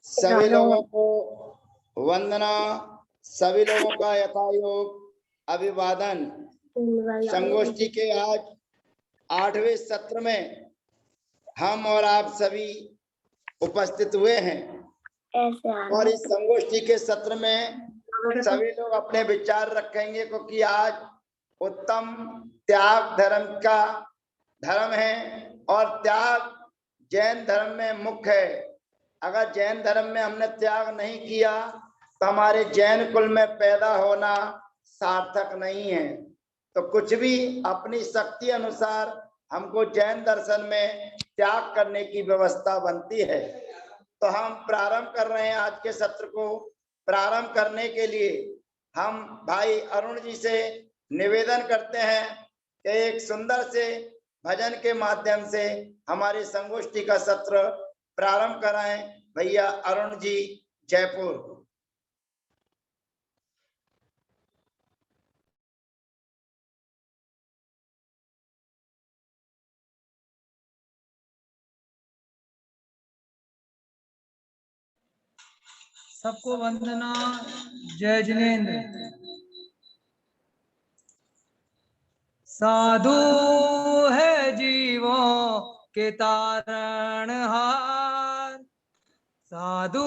सभी लोगों को वंदना, सभी लोगों का यथायोग अभिवादन। संगोष्ठी के आज 8वें सत्र में हम और आप सभी उपस्थित हुए हैं और इस संगोष्ठी के सत्र में सभी लोग अपने विचार रखेंगे क्योंकि आज उत्तम त्याग धर्म का धर्म है और त्याग जैन धर्म में मुख्य है। अगर जैन धर्म में हमने त्याग नहीं किया तो हमारे जैन कुल में पैदा होना सार्थक नहीं है। तो कुछ भी अपनी शक्ति अनुसार हमको जैन दर्शन में त्याग करने की व्यवस्था बनती है। तो हम प्रारंभ कर रहे हैं। आज के सत्र को प्रारंभ करने के लिए हम भाई अरुण जी से निवेदन करते हैं कि एक सुंदर से भजन के माध्यम से हमारी संगोष्ठी का सत्र प्रारंभ कराएं। भैया अरुण जी, जयपुर। सबको वंदना, जय जिनेन्द्र। साधु है जीवों के तारणहार, साधु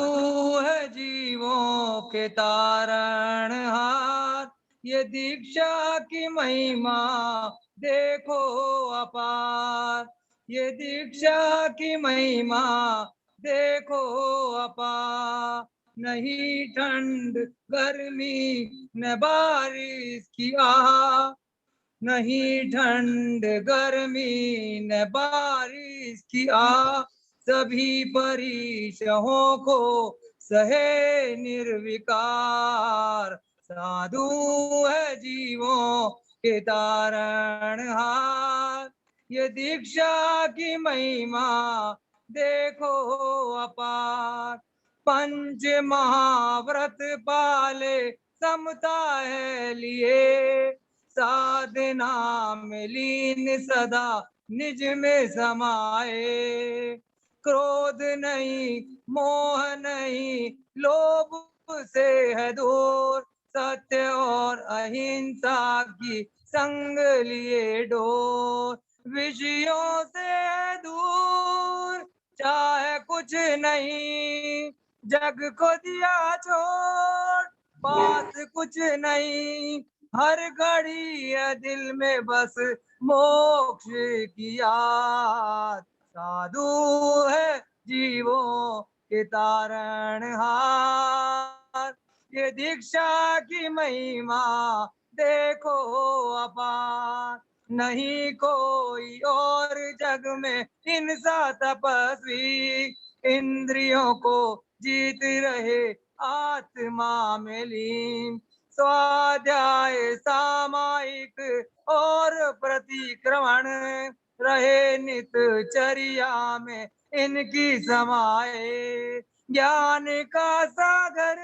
है जीवों के तारणहार। ये दीक्षा की महिमा देखो अपार, ये दीक्षा की महिमा देखो अपार। नहीं ठंड गर्मी न बारिश की आह, नहीं ठंड गर्मी न बारिश की आह। सभी परीक्षाओं को सहे निर्विकार, साधु है जीवों के तारणहार। ये दीक्षा की महिमा देखो अपार। पंच महाव्रत पाले समता है लिए, साधना में लीन सदा निज में समाए। क्रोध नहीं, मोह नहीं, लोभ से है दूर, सत्य और अहिंसा की संग लिए डोर। विषयों से है दूर, चाहे कुछ नहीं, जग को दिया छोड़, पास कुछ नहीं। हर घड़ी है दिल में बस मोक्ष की याद, साधु है जीवों के तारणहार। ये दीक्षा की महिमा देखो अपार। नहीं कोई और जग में इनसा तपस्वी, इंद्रियों को जीत रहे आत्मा में लीन। स्वाध्याय सामायिक और प्रतिक्रमण रहे नित चर्या में इनकी समाए। ज्ञान का सागर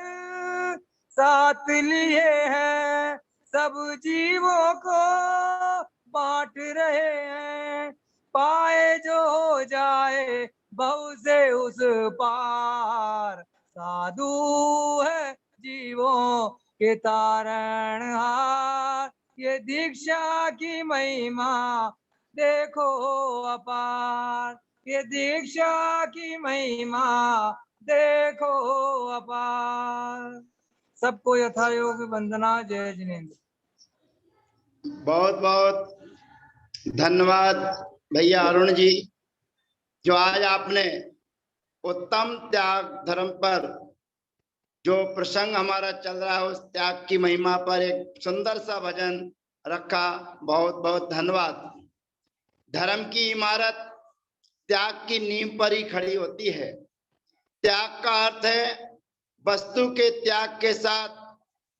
साथ लिए हैं, सब जीवों को बांट रहे हैं। पाए जो हो जाए बहु से उस पार, साधु है जीवों के तारणहार। ये दीक्षा की महिमा देखो अपार, ये दीक्षा की महिमा देखो अपार। सबको यथायोग वंदना, जय जिनेन्द्र। बहुत बहुत धन्यवाद भैया अरुण जी, जो आज आपने उत्तम त्याग धर्म पर जो प्रसंग हमारा चल रहा है उस त्याग की महिमा पर एक सुंदर सा भजन रखा। बहुत बहुत धन्यवाद। धर्म की इमारत त्याग की नींव पर ही खड़ी होती है। त्याग का अर्थ है वस्तु के त्याग के साथ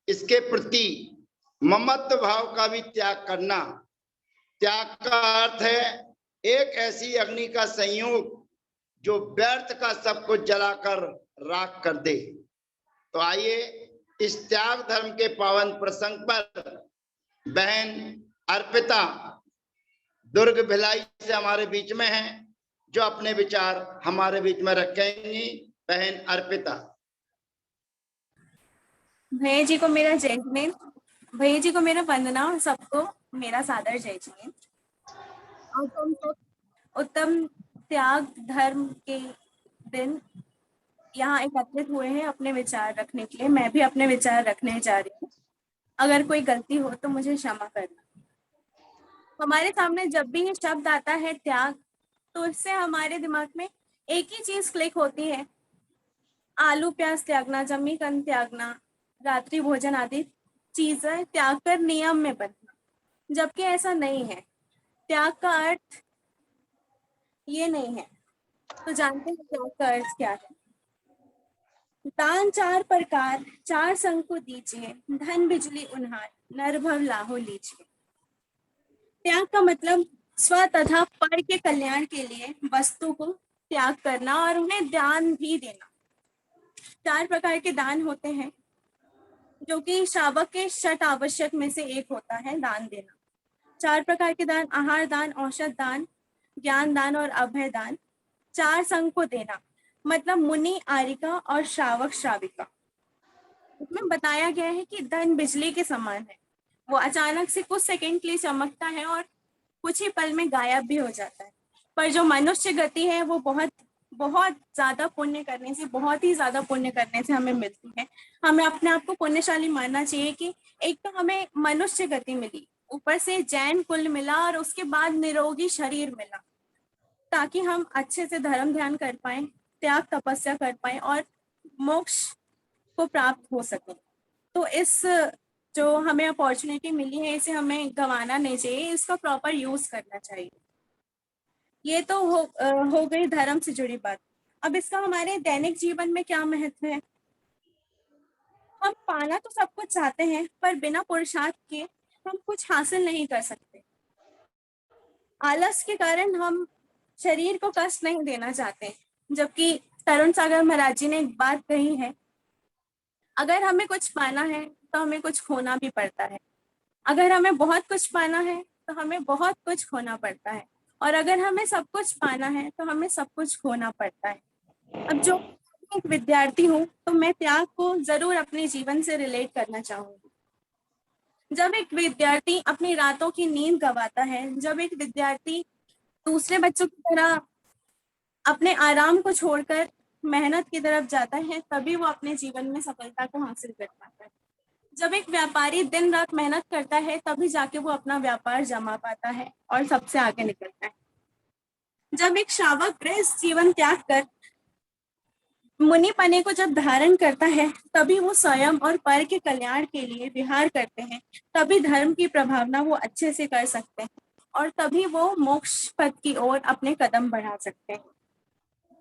इसके प्रति ममत्व भाव का भी त्याग करना। त्याग का अर्थ है एक ऐसी अग्नि का संयोग जो व्यर्थ का सब कुछ जलाकर राख कर दे। तो आइए इस त्याग धर्म के पावन प्रसंग पर बहन अर्पिता दुर्ग भिलाई से हमारे बीच में हैं, जो अपने विचार हमारे बीच में रखेंगी बहन अर्पिता। भैया जी को मेरा जय जिनेंद्र, भैया जी को मेरा वंदना और सबको मेरा सादर जय जिनेंद्र। और तुम सब उत्तम त्याग धर्म के दिन यहाँ एकत्रित हुए हैं अपने विचार रखने के लिए। मैं भी अपने विचार रखने जा रही हूँ। अगर कोई गलती हो तो मुझे क्षमा करना। हमारे सामने जब भी ये शब्द आता है त्याग, तो इससे हमारे दिमाग में एक ही चीज क्लिक होती है, आलू प्याज त्यागना, जमी कन त्यागना, रात्रि भोजन आदि चीजें त्याग कर नियम में बंधना। जबकि ऐसा नहीं है। त्याग का अर्थ ये नहीं है। तो जानते हैं त्याग का अर्थ क्या है? दान 4 प्रकार 4 संग को दीजिए, धन बिजली उन्हार, नर भव लाहो लीजिए। त्याग का मतलब स्व तथा पर के कल्याण के लिए वस्तु को त्याग करना और उन्हें दान भी देना। 4 प्रकार के दान होते हैं, जो कि श्रावक के षट आवश्यक में से एक होता है दान देना। 4 प्रकार के दान आहार दान, औषध दान, ज्ञान दान और अभय दान। 4 संग को देना मतलब मुनि, आरिका और श्रावक श्राविका। इसमें बताया गया है कि धन बिजली के समान है, वो अचानक से कुछ सेकंड के लिए चमकता है और कुछ ही पल में गायब भी हो जाता है। पर जो मनुष्य गति है वो बहुत बहुत ज्यादा पुण्य करने से, बहुत ही ज्यादा पुण्य करने से हमें मिलती है। हमें अपने आप को पुण्यशाली मानना चाहिए कि एक तो हमें मनुष्य गति मिली, ऊपर से जैन कुल मिला और उसके बाद निरोगी शरीर मिला, ताकि हम अच्छे से धर्म ध्यान कर पाए, त्याग तपस्या कर पाए और मोक्ष को प्राप्त हो सके। तो इस जो हमें अपॉर्चुनिटी मिली है, इसे हमें गंवाना नहीं चाहिए, इसका प्रॉपर यूज करना चाहिए। ये तो हो गई धर्म से जुड़ी बात। अब इसका हमारे दैनिक जीवन में क्या महत्व है? हम पाना तो सब कुछ चाहते हैं, पर बिना पुरुषार्थ के हम कुछ हासिल नहीं कर सकते। आलस के कारण हम शरीर को कष्ट नहीं देना चाहते, जबकि तरुण सागर महाराज जी ने एक बात कही है, अगर हमें कुछ पाना है तो हमें कुछ खोना भी पड़ता है। अगर हमें बहुत कुछ पाना है तो हमें बहुत कुछ खोना पड़ता है, और अगर हमें सब कुछ पाना है तो हमें सब कुछ खोना पड़ता है। अब जो एक विद्यार्थी हूँ तो मैं त्याग को जरूर अपने जीवन से रिलेट करना चाहूंगी। जब एक विद्यार्थी अपनी रातों की नींद गंवाता है, जब एक विद्यार्थी दूसरे बच्चों की तरह अपने आराम को छोड़कर मेहनत की तरफ जाता है, तभी वो अपने जीवन में सफलता को हासिल कर पाता है। जब एक व्यापारी दिन रात मेहनत करता है, तभी जाके वो अपना व्यापार जमा पाता है और सबसे आगे निकलता है। जब एक श्रावक गृहस्थ जीवन त्याग कर मुनि पने को जब धारण करता है, तभी वो स्वयं और पर के कल्याण के लिए विहार करते हैं, तभी धर्म की प्रभावना वो अच्छे से कर सकते हैं और तभी वो मोक्ष पद की ओर अपने कदम बढ़ा सकते हैं।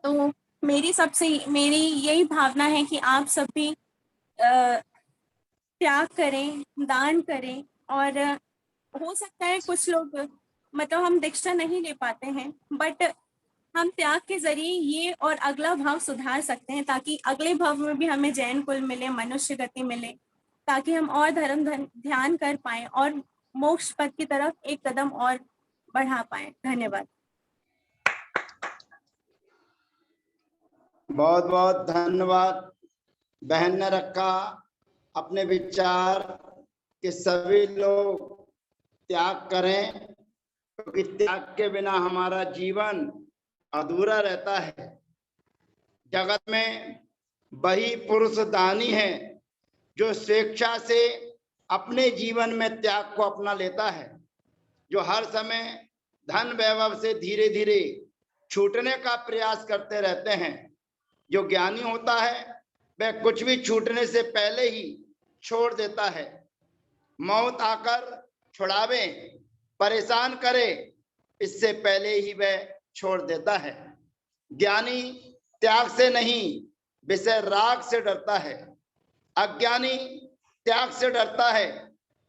तो मेरी यही भावना है कि आप सभी त्याग करें, दान करें। और हो सकता है कुछ लोग, मतलब हम दीक्षा नहीं ले पाते हैं, बट हम त्याग के जरिए ये और अगला भाव सुधार सकते हैं, ताकि अगले भाव में भी हमें जैन कुल मिले, मनुष्य गति मिले, ताकि हम और धर्म ध्यान कर पाए और मोक्ष पद की तरफ एक कदम और बढ़ा पाए। धन्यवाद। बहुत बहुत धन्यवाद। बहन ने रखा अपने विचार कि सभी लोग त्याग करें, क्योंकि त्याग के बिना हमारा जीवन अधूरा रहता है। जगत में वही पुरुष दानी है जो स्वेच्छा से अपने जीवन में त्याग को अपना लेता है, जो हर समय धन वैभव से धीरे धीरे छूटने का प्रयास करते रहते हैं। जो ज्ञानी होता है वह कुछ भी छूटने से पहले ही छोड़ देता है। मौत आकर छुड़ावे, परेशान करे, इससे पहले ही वह छोड़ देता है। ज्ञानी त्याग से नहीं, विषय राग से डरता है। अज्ञानी त्याग से डरता है,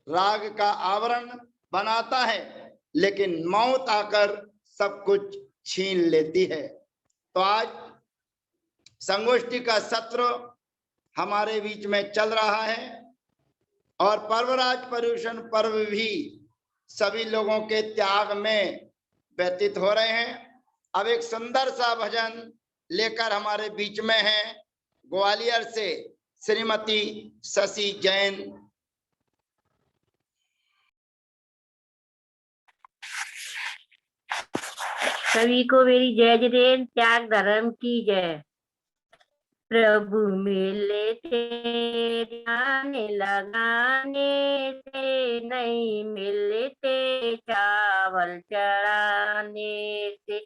राग का आवरण बनाता है, लेकिन मौत आकर सब कुछ छीन लेती है। तो आज संगोष्ठी का सत्र हमारे बीच में चल रहा है और पर्वराज पर्युषण पर्व भी सभी लोगों के त्याग में व्यतीत हो रहे हैं। अब एक सुंदर सा भजन लेकर हमारे बीच में है ग्वालियर से श्रीमती शशि जैन। सभी को मेरी जय जय, त्याग धर्म की जय। प्रभु मिले थे ध्यान लगाने से, नहीं मिलते चावल चढ़ाने से।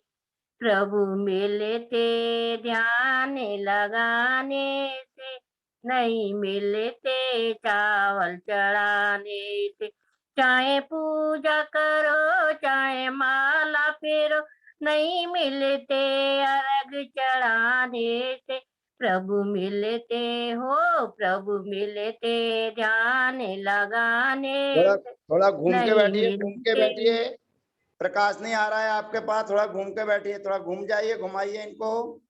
प्रभु मिले थे ध्यान लगाने से, नहीं मिलते चावल चढ़ाने से। चाहे पूजा करो चाहे माला फेरो, नहीं मिलते अर्घ चढ़ाने से। प्रभु मिलते हो प्रभु मिलते ध्यान लगाने से, थोड़ा घूम के नहीं बैठिए, घूम के मिलते। बैठिए। प्रकाश नहीं आ रहा है आपके पास, थोड़ा घूम के बैठिए, थोड़ा घूम जाइए, घुमाइए इनको।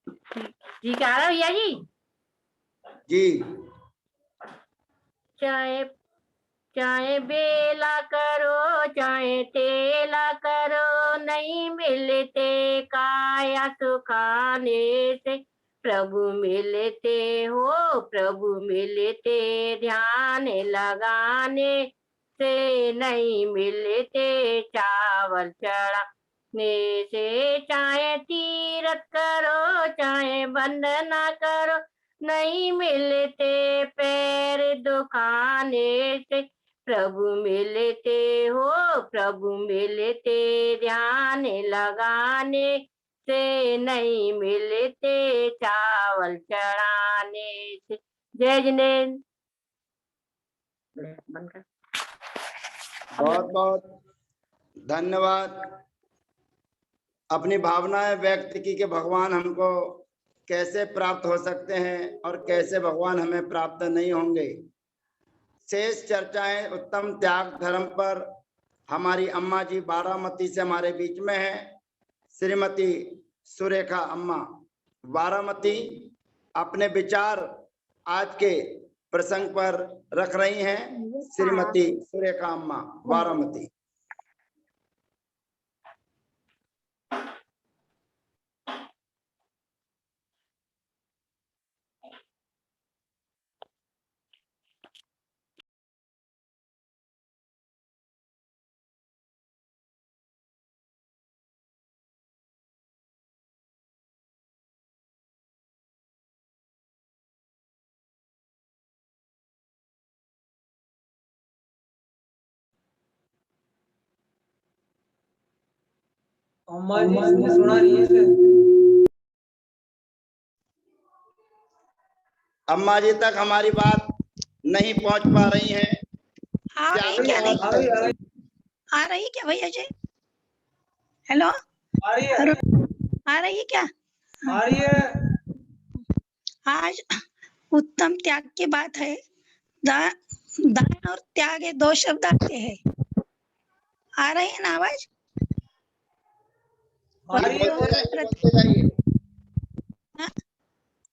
जी क्या रहा भैया जी? जी। चाहे चाहे बेला करो चाहे तेला करो, नहीं मिलते काया सुखाने से। प्रभु मिलते हो प्रभु मिलते ध्यान लगाने से, नहीं मिलते चावल चढ़ाने से। चाहे तीरथ करो चाहे वंदना करो, नहीं मिलते पैर दुखाने से। प्रभु मिलते हो प्रभु मिलते ध्यान लगाने से, नहीं मिलते चावल चढ़ाने से। जय जिनेन्द्र। बहुत बहुत धन्यवाद। अपनी भावनाएं व्यक्त की कि भगवान हमको कैसे प्राप्त हो सकते हैं और कैसे भगवान हमें प्राप्त नहीं होंगे। शेष चर्चाएं उत्तम त्याग धर्म पर हमारी अम्मा जी बारामती से हमारे बीच में है, श्रीमती सुरेखा अम्मा बारामती अपने विचार आज के प्रसंग पर रख रही हैं। श्रीमती सुरेखा अम्मा बारामती। अम्मा जी इसने सुना नहीं है इसे। अम्मा जी तक हमारी बात नहीं पहुंच पा रही है। आ रही क्या नहीं? आ रही क्या भैया जी? हेलो, आ रही है? आ रही है क्या? आ रही है। आज उत्तम त्याग की बात है। दान और त्याग ये दो शब्द आते हैं। आ रही है ना आवाज? आ रही है। बोलते जाइए। हाँ?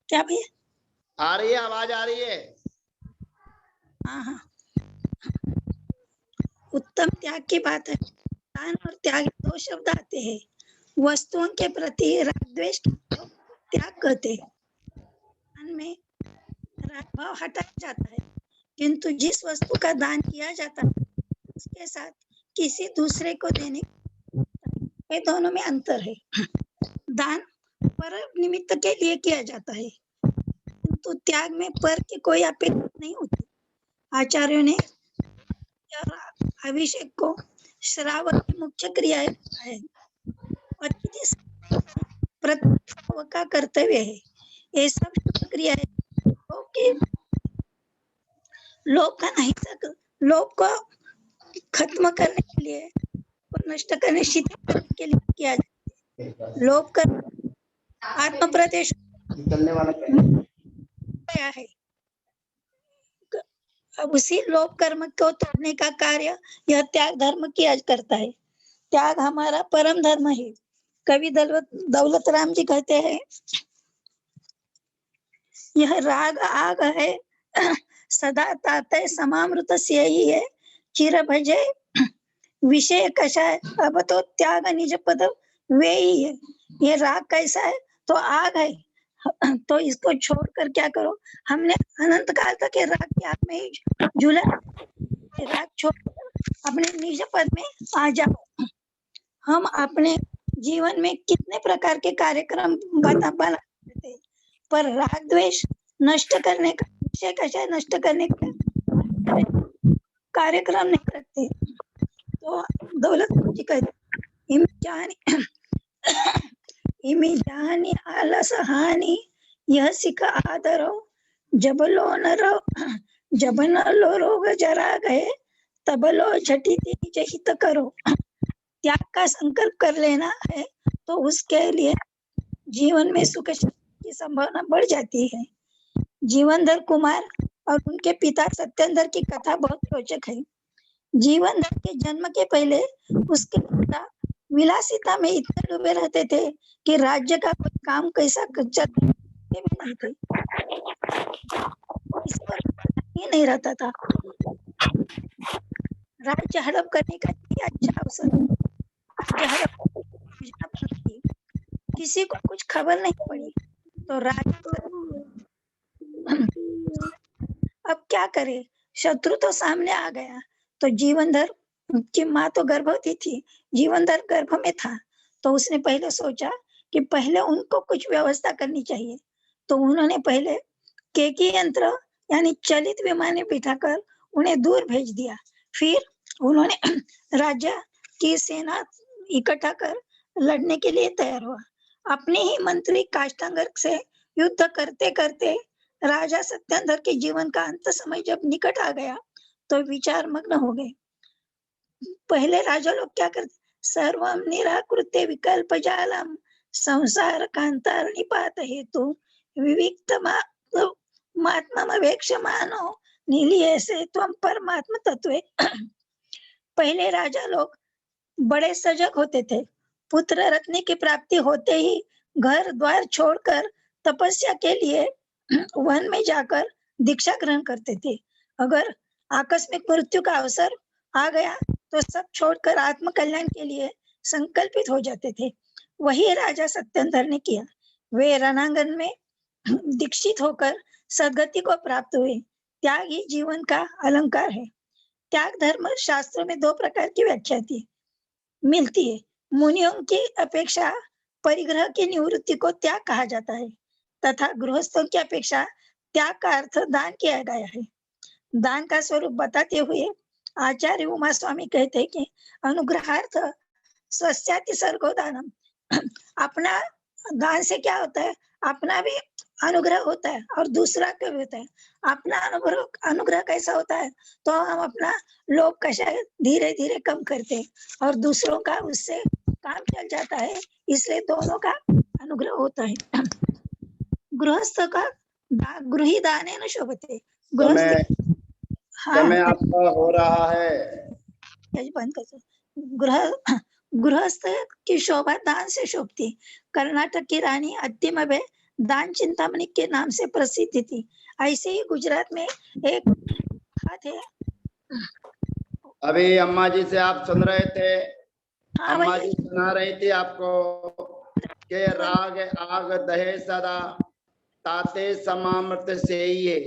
क्या भैया? आ रही है, आवाज आ रही है। हाँ हाँ, उत्तम त्याग की बात है। दान और त्याग दो शब्द आते हैं। वस्तुओं के प्रति राग द्वेष त्याग कहते हैं। दान में राग भाव हटाया जाता है, किंतु जिस वस्तु का दान किया जाता है उसके साथ किसी दूसरे को देने, ये दोनों में अंतर है। दान पर निमित्त के लिए किया जाता है, किंतु त्याग में पर की कोई अपेक्षा नहीं होती। आचार्यों ने अभिषेक को श्रावक की मुख्य क्रिया है। प्रतिष्ठा का कर्तव्य है। ये सब क्रियाएं लोभ का नहीं सक, लोभ को खत्म करने के लिए और नष्ट करने शिथिल के लिए किया जाता है। लोभ कर आत्म प्रदेश है। अब उसी लोभ कर्म को तोड़ने का कार्य यह त्याग धर्म किया करता है। त्याग हमारा परम धर्म है। कवि दौलत राम जी कहते हैं, यह राग आग है सदा ताते समामृत से ही है, चिर भजे विषय कषाय अब तो त्याग निज पद वे ही है। ये राग कैसा है? तो आग है। तो इसको छोड़कर क्या करो, हमने अनंत काल तक ये राग की आग में ही झूला। राग छोड़कर अपने निज पद में आ जाओ। हम अपने जीवन में कितने प्रकार के कार्यक्रम बना देते, पर राग द्वेष नष्ट करने का विषय कैसा है, नष्ट करने का कार्यक्रम नहीं करते। तो दौलत जी कहते इमी जानी आलस हानि, यह सिख आदरो, जब लो न रो, जब न लो रोग जरा गए, तब लो झटी तेज हित करो। त्याग का संकल्प कर लेना है तो उसके लिए जीवन में सुख की संभावना बढ़ जाती है। जीवनधर कुमार और उनके पिता सत्येंद्र की कथा बहुत रोचक है। जीवनधर के जन्म के पहले उसके पिता विलासिता में इतने डूबे रहते थे कि राज्य का कोई काम कैसा चलते भी नहीं थे, इस पर ही नहीं रहता था। राज्य हड़प करने का अच्छा अवसर, किसी को कुछ खबर नहीं पड़ी तो अब क्या करे, शत्रु तो सामने आ गया। तो जीवनधर की माँ तो गर्भवती थी, जीवनधर गर्भ में था। तो उसने पहले सोचा कि पहले उनको कुछ व्यवस्था करनी चाहिए। तो उन्होंने पहले केकी यंत्र यानी चलित विमाने बिठाकर उन्हें दूर भेज दिया। फिर उन्होंने राज्य की सेना इकट्ठा कर लड़ने के लिए तैयार हुआ। अपने ही मंत्री काष्टांगर से युद्ध करते करते राजा सत्येंद्र के जीवन का अंत समय जब निकट आ गया तो विचार मग्न हो गए। पहले राजा लोग क्या करते, सर्वम निराकृत्य विकल्प जालम संसार कांतार निपात हेतु विविक्त मात्मवेक्षमानो नीलियसे त्वं परमात्म तत्वे। पहले राजा लोग बड़े सजग होते थे। पुत्र रत्न की प्राप्ति होते ही घर द्वार छोड़कर तपस्या के लिए वन में जाकर दीक्षा ग्रहण करते थे। अगर आकस्मिक मृत्यु का अवसर आ गया तो सब छोड़कर आत्म कल्याण के लिए संकल्पित हो जाते थे। वही राजा सत्येंद्र ने किया। वे रणांगन में दीक्षित होकर सदगति को प्राप्त हुए। त्याग ही जीवन का अलंकार है। त्याग धर्म शास्त्रों में दो प्रकार की व्याख्या मिलती है। मुनियों की अपेक्षा परिग्रह की निवृत्ति को त्याग कहा जाता है तथा गृहस्थों की अपेक्षा त्याग का अर्थ दान किया गया है। दान का स्वरूप बताते हुए आचार्य उमा स्वामी कहते हैं कि अनुग्रहार्थ स्वस्याति सर्गो दानम। अपना दान से क्या होता है, अपना भी अनुग्रह होता है और दूसरा का भी होता है। अपना अनुग्रह कैसा होता है, तो हम अपना लोभ कैसा धीरे धीरे कम करते हैं और दूसरों का उससे काम चल जाता है, इसलिए दोनों का अनुग्रह होता है। गृहस्थ का गृही दाने न शोभते। समय आपका हो रहा है, बंद कर। गृहस्थ की शोभा दान से शोभती। कर्नाटक की रानी अत्तिमबे दान चिंतामणि के नाम से प्रसिद्ध थी। ऐसे ही गुजरात में एक थे। अभी अम्मा जी से आप सुन रहे थे, हाँ, अम्मा जी सुना रही थी आपको के राग आग दहे सदा ताते समामृत से ही है।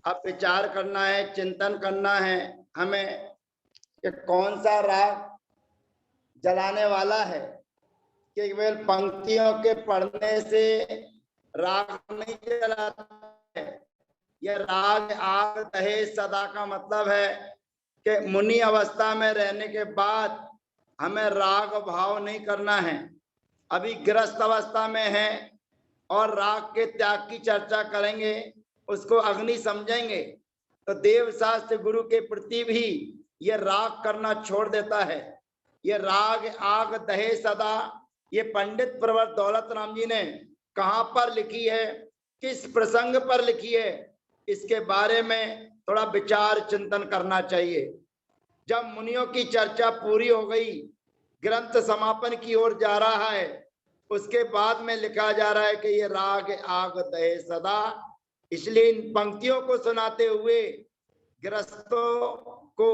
अब विचार करना है, चिंतन करना है हमें कि कौन सा राग जलाने वाला है। केवल पंक्तियों के पढ़ने से राग नहीं जलाता है। यह राग आग दहे सदा का मतलब है कि मुनि अवस्था में रहने के बाद हमें राग भाव नहीं करना है। अभी गृहस्थ अवस्था में है और राग के त्याग की चर्चा करेंगे, उसको अग्नि समझेंगे। तो देव शास्त्र गुरु के प्रति भी ये राग करना छोड़ देता है। ये राग आग दहे सदा, ये पंडित प्रवर दौलत राम जी ने कहाँ पर लिखी है, किस प्रसंग पर लिखी है, इसके बारे में थोड़ा विचार चिंतन करना चाहिए। जब मुनियों की चर्चा पूरी हो गई, ग्रंथ समापन की ओर जा रहा है, उसके बाद में लिखा जा रहा है कि ये राग आग दहे सदा। इसलिए इन पंक्तियों को सुनाते हुए गृहस्थों को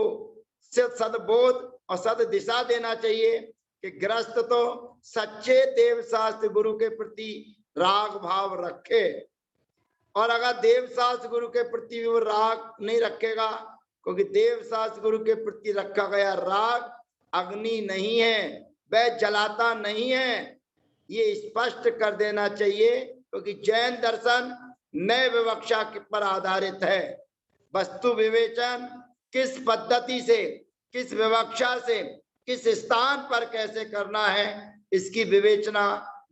सदबोध और सद दिशा देना चाहिए कि गृहस्थ तो सच्चे देव शास्त्र गुरु के प्रति राग भाव रखे। और अगर देव शास्त्र गुरु के प्रति वो राग नहीं रखेगा, क्योंकि देव शास्त्र गुरु के प्रति रखा गया राग अग्नि नहीं है, वह जलाता नहीं है, ये स्पष्ट कर देना चाहिए। क्योंकि जैन दर्शन नए विवक्षा पर आधारित है। वस्तु विवेचन किस पद्धति से, किस विवक्षा से, किस स्थान पर कैसे करना है, इसकी विवेचना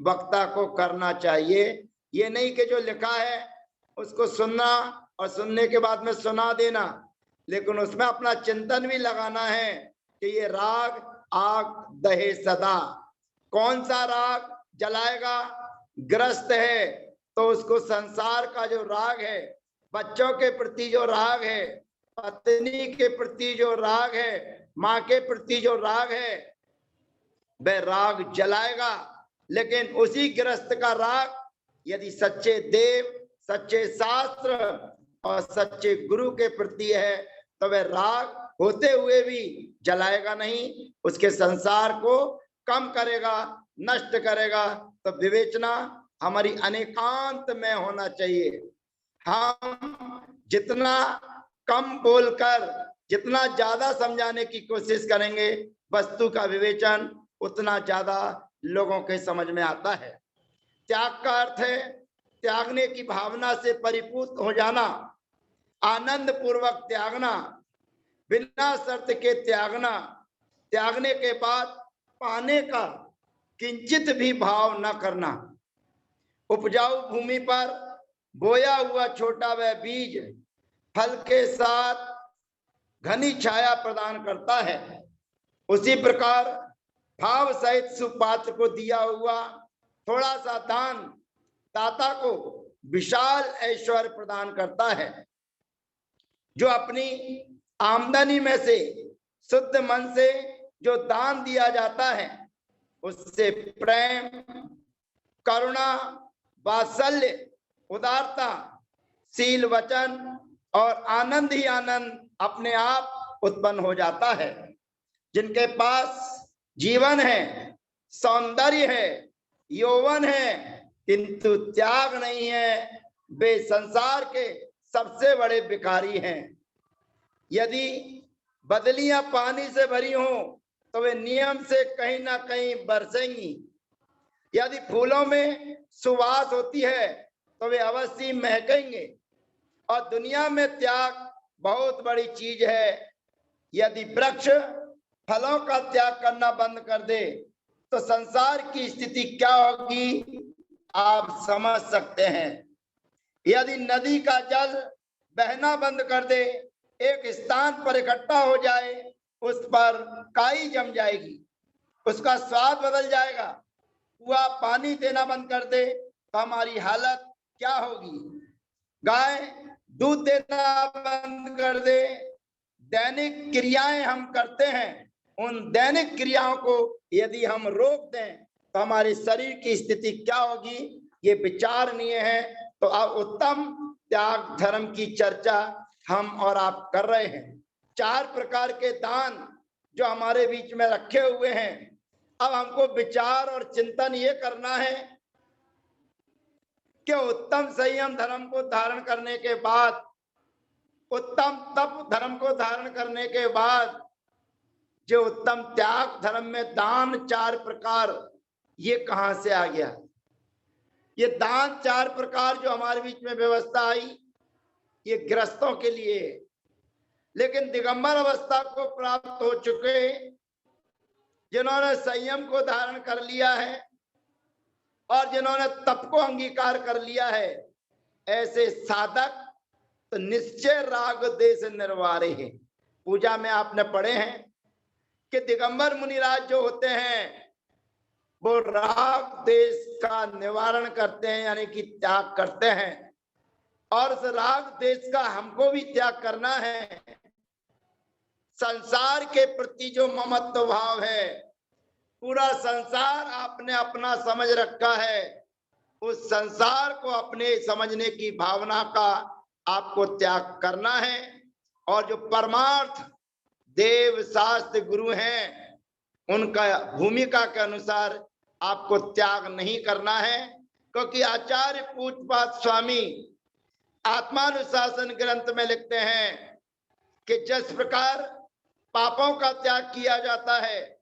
वक्ता को करना चाहिए। ये नहीं कि जो लिखा है उसको सुनना और सुनने के बाद में सुना देना, लेकिन उसमें अपना चिंतन भी लगाना है कि ये राग आग दहे सदा। कौन सा राग जलाएगा? ग्रस्त है तो उसको संसार का जो राग है, बच्चों के प्रति जो राग है, पत्नी के प्रति जो राग है, माँ के प्रति जो राग है, वह राग जलाएगा। लेकिन उसी ग्रस्त का राग यदि सच्चे देव, सच्चे शास्त्र और सच्चे गुरु के प्रति है तो वह राग होते हुए भी जलाएगा नहीं, उसके संसार को कम करेगा, नष्ट करेगा। तो विवेचना हमारी अनेकांत में होना चाहिए। हम जितना कम बोलकर जितना ज्यादा समझाने की कोशिश करेंगे, वस्तु का विवेचन उतना ज्यादा लोगों के समझ में आता है। त्याग का अर्थ है त्यागने की भावना से परिपूर्ण हो जाना, आनंद पूर्वक त्यागना, बिना शर्त के त्यागना, त्यागने के बाद पाने का किंचित भी भाव न करना। उपजाऊ भूमि पर बोया हुआ छोटा वह बीज फल के साथ घनी छाया प्रदान करता है, उसी प्रकार भाव सहित सुपात्र को दिया हुआ थोड़ा सा दान दाता को विशाल ऐश्वर्य प्रदान करता है। जो अपनी आमदनी में से शुद्ध मन से जो दान दिया जाता है, उससे प्रेम, करुणा, वात्सल्य, उदारता, शील, वचन और आनंद ही आनंद अपने आप उत्पन्न हो जाता है। जिनके पास जीवन है, सौंदर्य है, यौवन है, किंतु त्याग नहीं है, वे संसार के सबसे बड़े भिखारी हैं। यदि बदलियां पानी से भरी हो तो वे नियम से कहीं ना कहीं बरसेंगी। यदि फूलों में सुवास होती है तो वे अवश्य महकेंगे। और दुनिया में त्याग बहुत बड़ी चीज है। यदि वृक्ष फलों का त्याग करना बंद कर दे तो संसार की स्थिति क्या होगी आप समझ सकते हैं। यदि नदी का जल बहना बंद कर दे, एक स्थान पर इकट्ठा हो जाए, उस पर काई जम जाएगी, उसका स्वाद बदल जाएगा। कुआं पानी देना बंद कर दे तो हमारी हालत क्या होगी। गाय दूध देना बंद कर दे, दैनिक क्रियाएं हम करते हैं, उन दैनिक क्रियाओं को यदि हम रोक दें तो हमारे शरीर की स्थिति क्या होगी, ये विचारणीय है। तो अब उत्तम त्याग धर्म की चर्चा हम और आप कर रहे हैं। 4 प्रकार के दान जो हमारे बीच में रखे हुए हैं, अब हमको विचार और चिंतन ये करना है कि उत्तम संयम धर्म को धारण करने के बाद, उत्तम तप धर्म को धारण करने के बाद, जो उत्तम त्याग धर्म में दान 4 प्रकार, ये कहां से आ गया। ये दान 4 प्रकार जो हमारे बीच में व्यवस्था आई, ये गृहस्थों के लिए। लेकिन दिगंबर अवस्था को प्राप्त हो चुके, जिन्होंने संयम को धारण कर लिया है और जिन्होंने तप को अंगीकार कर लिया है, ऐसे साधक तो निश्चय राग देश निर्वारे हैं। पूजा में आपने पढ़े हैं कि दिगंबर मुनिराज जो होते हैं वो राग देश का निवारण करते हैं, यानी कि त्याग करते हैं। और उस राग देश का हमको भी त्याग करना है। संसार के प्रति जो ममत्व भाव है, पूरा संसार आपने अपना समझ रखा है, उस संसार को अपने समझने की भावना का आपको त्याग करना है। और जो परमार्थ देव शास्त्र गुरु हैं, उनका भूमिका के अनुसार आपको त्याग नहीं करना है, क्योंकि आचार्य पूज्यपाद स्वामी आत्मानुशासन ग्रंथ में लिखते हैं कि जिस प्रकार पापों का त्याग किया जाता है,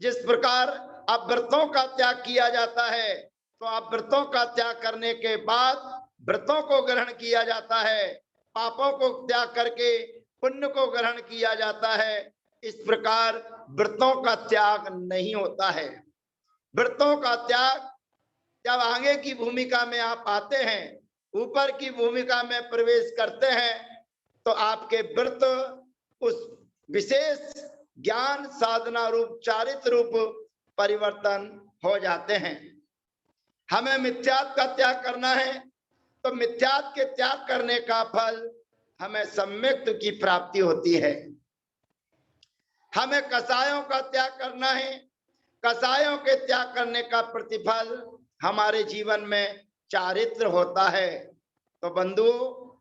जिस प्रकार अव्रतों का त्याग किया जाता है, तो अव्रतों का त्याग करने के बाद व्रतों को ग्रहण किया जाता है, पापों को त्याग करके पुण्य को ग्रहण किया जाता है। इस प्रकार व्रतों का त्याग नहीं होता है। व्रतों का त्याग जब आगे की भूमिका में आप आते हैं, ऊपर की भूमिका में प्रवेश करते हैं, तो आपके व्रत उस विशेष ज्ञान साधना रूप चारित्र रूप परिवर्तन हो जाते हैं। हमें मिथ्यात्व का त्याग करना है, तो मिथ्यात्व के त्याग करने का फल हमें सम्यक्त्व की प्राप्ति होती है। हमें कसायों का त्याग करना है, कसायों के त्याग करने का प्रतिफल हमारे जीवन में चारित्र होता है। तो बंधुओं,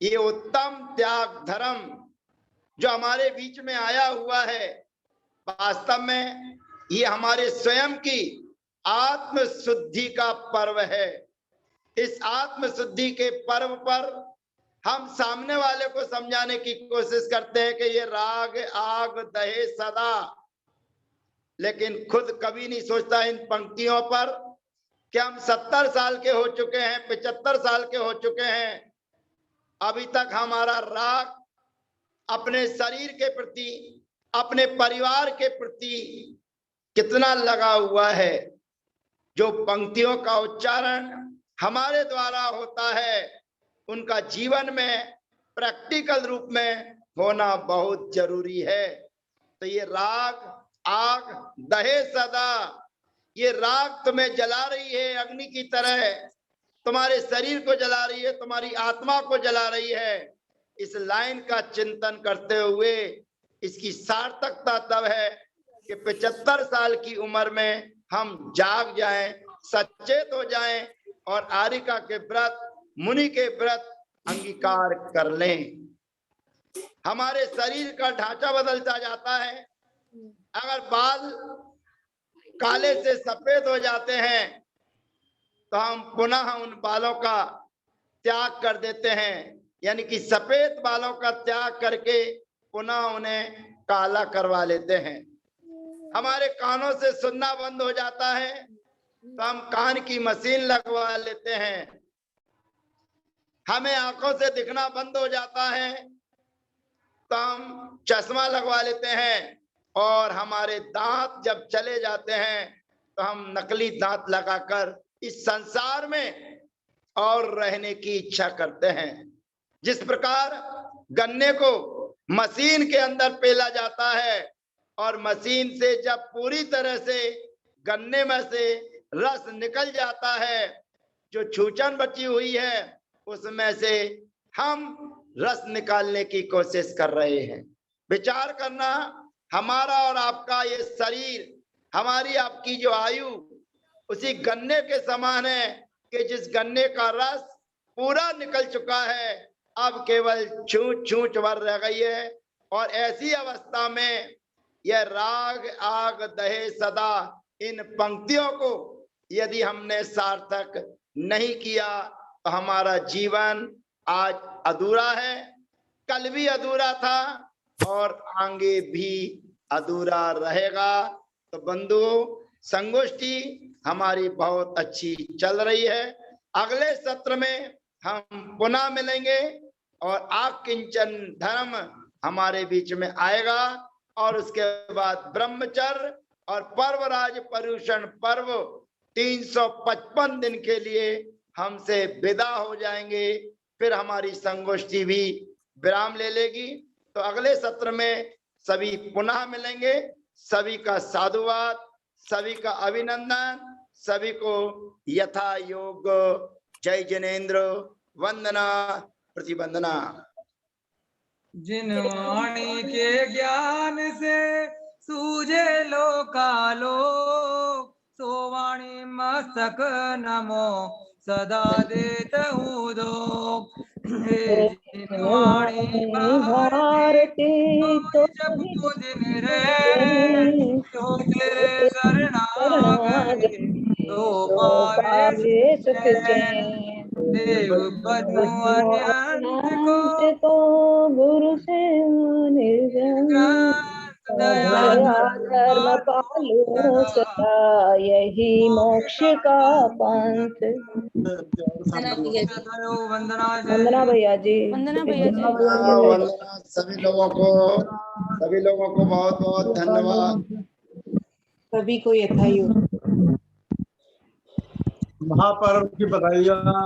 ये उत्तम त्याग धर्म जो हमारे बीच में आया हुआ है, वास्तव में ये हमारे स्वयं की आत्म शुद्धि का पर्व है। इस आत्म शुद्धि के पर्व पर हम सामने वाले को समझाने की कोशिश करते हैं कि ये राग आग दहे सदा, लेकिन खुद कभी नहीं सोचता इन पंक्तियों पर कि हम 70 साल के हो चुके हैं, 75 साल के हो चुके हैं, अभी तक हमारा राग अपने शरीर के प्रति, अपने परिवार के प्रति कितना लगा हुआ है। जो पंक्तियों का उच्चारण हमारे द्वारा होता है, उनका जीवन में प्रैक्टिकल रूप में होना बहुत जरूरी है। तो ये राग आग दहे सदा, ये राग तुम्हें जला रही है अग्नि की तरह, तुम्हारे शरीर को जला रही है, तुम्हारी आत्मा को जला रही है। इस लाइन का चिंतन करते हुए इसकी सार्थकता तब है कि 75 साल की उम्र में हम जाग जाएं, सचेत हो जाएं और आरिका के व्रत, मुनि के व्रत अंगीकार कर लें। हमारे शरीर का ढांचा बदलता जाता है। अगर बाल काले से सफेद हो जाते हैं, तो हम पुनः उन बालों का त्याग कर देते हैं, यानी कि सफेद बालों का त्याग करके पुनः उन्हें काला करवा लेते हैं। हमारे कानों से सुनना बंद हो जाता है, तो हम कान की मशीन लगवा लेते हैं। हमें आंखों से दिखना बंद हो जाता है, तो हम चश्मा लगवा लेते हैं। और हमारे दांत जब चले जाते हैं, तो हम नकली दांत लगाकर इस संसार में और रहने की इच्छा करते हैं। जिस प्रकार गन्ने को मशीन के अंदर पेला जाता है और मशीन से जब पूरी तरह से गन्ने में से रस निकल जाता है, जो छूचन बची हुई है उसमें से हम रस निकालने की कोशिश कर रहे हैं। विचार करना, हमारा और आपका ये शरीर, हमारी आपकी जो आयु उसी गन्ने के समान है कि जिस गन्ने का रस पूरा निकल चुका है, अब केवल छूच छूच भर रह गई है। और ऐसी अवस्था में यह राग आग दहे सदा, इन पंक्तियों को यदि हमने सार्थक नहीं किया, तो हमारा जीवन आज अधूरा है, कल भी अधूरा था और आगे भी अधूरा रहेगा। तो बंधुओं, संगोष्ठी हमारी बहुत अच्छी चल रही है। अगले सत्र में हम पुनः मिलेंगे और आकिंचन धर्म हमारे बीच में आएगा, और उसके बाद ब्रह्मचर्य और पर्वराज पर्यूषण पर्व 355 दिन के लिए हमसे विदा हो जाएंगे। फिर हमारी संगोष्ठी भी विराम ले लेगी। तो अगले सत्र में सभी पुनः मिलेंगे। सभी का साधुवाद, सभी का अभिनंदन, सभी को यथा योग जय जिनेन्द्र, वंदना प्रतिवंदना। जिन वाणी के ज्ञान से सूझे लोकालोक, सो वाणी मस्तक नमो सदा देता हूँ दो। हे जिनवाणी भारती तो जपो दिन रे, तो तेरे शरणागत तो पावे सुख चैन। देव बधु अनंत को गुरु से निर्गम दया धर्म पालो सदा, यही मोक्ष का पंथ। वंदना वंदना भैया जी। वंदना भैया जी। वंदना सभी लोगों को बहुत बहुत धन्यवाद। सभी को यथायोग महापर्व की बधाइयाँ।